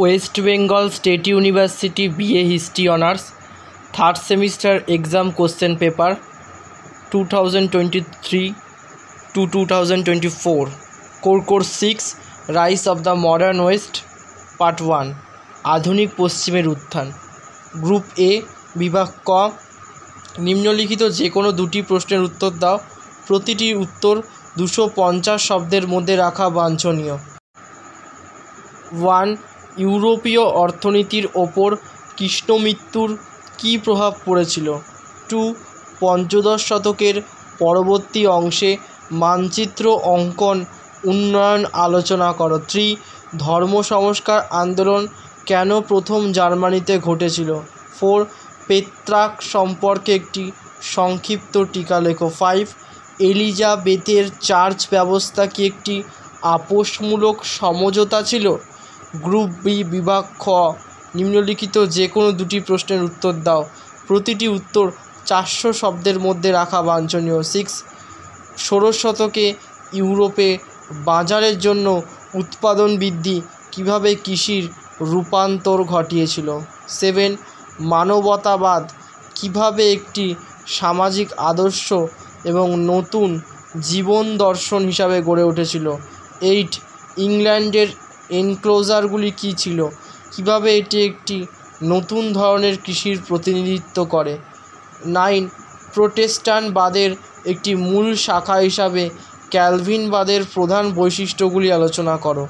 West Bengal state university BA history honours third semester exam question paper 2023 to 2024 course 6 rice of the modern West part 1 আধুনিক পশ্চিমের উত্থান। Group এ বিভাগ ক, নিম্নলিখিত যে কোনো দুটি প্রশ্নের উত্তর দাও। প্রতিটি উত্তর 250 শব্দের মধ্যে রাখা বাঞ্ছনীয়। 1. ইউরোপীয় অর্থনীতির ওপর কৃষ্ণমৃত্যুর কী প্রভাব পড়েছিল? 2. পঞ্চদশ শতকের পরবর্তী অংশে মানচিত্র অঙ্কন উন্নয়ন আলোচনা করো। 3. ধর্ম সংস্কার আন্দোলন কেন প্রথম জার্মানিতে ঘটেছিল? 4. পেত্রাক সম্পর্কে একটি সংক্ষিপ্ত টিকা লেখো। 5. এলিজাবেথের চার্চ ব্যবস্থা কি একটি আপোষমূলক সমঝোতা ছিল? গ্রুপ বি বিভাগ খ, নিম্নলিখিত যে কোনো দুটি প্রশ্নের উত্তর দাও। প্রতিটি উত্তর 400 শব্দের মধ্যে রাখা বাঞ্ছনীয়। 6. ষোড়শ শতকে ইউরোপে বাজারের জন্য উৎপাদন বৃদ্ধি কীভাবে কৃষির রূপান্তর ঘটিয়েছিল? 7. মানবতাবাদ কীভাবে একটি সামাজিক আদর্শ এবং নতুন জীবন দর্শন হিসাবে গড়ে উঠেছিল? 8. ইংল্যান্ডের এনক্লোজারগুলি কী ছিল? কীভাবে এটি একটি নতুন ধরনের কৃষির প্রতিনিধিত্ব করে? 9. প্রোটেস্ট্যান্টবাদের একটি মূল শাখা হিসাবে ক্যালভিনবাদের প্রধান বৈশিষ্ট্যগুলি আলোচনা করো।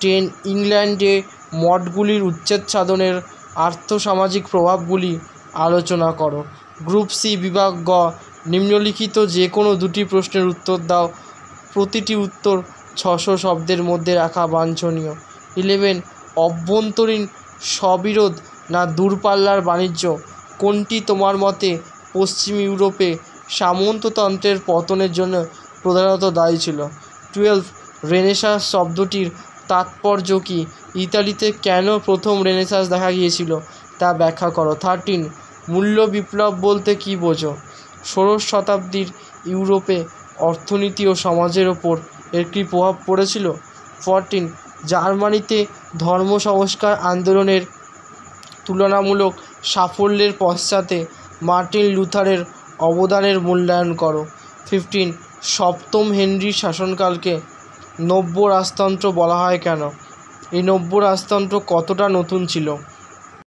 10. ইংল্যান্ডে মঠগুলির উচ্ছেদ সাধনের আর্থসামাজিক প্রভাবগুলি আলোচনা করো। গ্রুপ সি বিভাগ গ, নিম্নলিখিত যে কোনো দুটি প্রশ্নের উত্তর দাও। প্রতিটি উত্তর 600 শব্দের মধ্যে রাখা বাঞ্ছনীয়। 11. অভ্যন্তরীণ স্ববিরোধ না দূরপাল্লার বাণিজ্য কোনটি তোমার মতে পশ্চিম ইউরোপে সামন্ততন্ত্রের পতনের জন্য প্রধানত দায়ী ছিল? 12. রেনেসাঁস শব্দটির তাৎপর্য কী? ইতালিতে কেন প্রথম রেনেসাঁস দেখা গিয়েছিল তা ব্যাখ্যা করো। 13. মূল্য বিপ্লব বলতে কী বোঝো? ষোড়শ শতাব্দীর ইউরোপে অর্থনীতি ও সমাজের ওপর এর কী প্রভাব পড়েছিল? 14. জার্মানিতে ধর্ম সংস্কার আন্দোলনের তুলনামূলক সাফল্যের পশ্চাতে মার্টিন লুথারের অবদানের মূল্যায়ন করো। 15. সপ্তম হেনরির শাসনকালকে নব্য রাজতন্ত্র বলা হয় কেন? এই নব্য রাজতন্ত্র কতটা নতুন ছিল?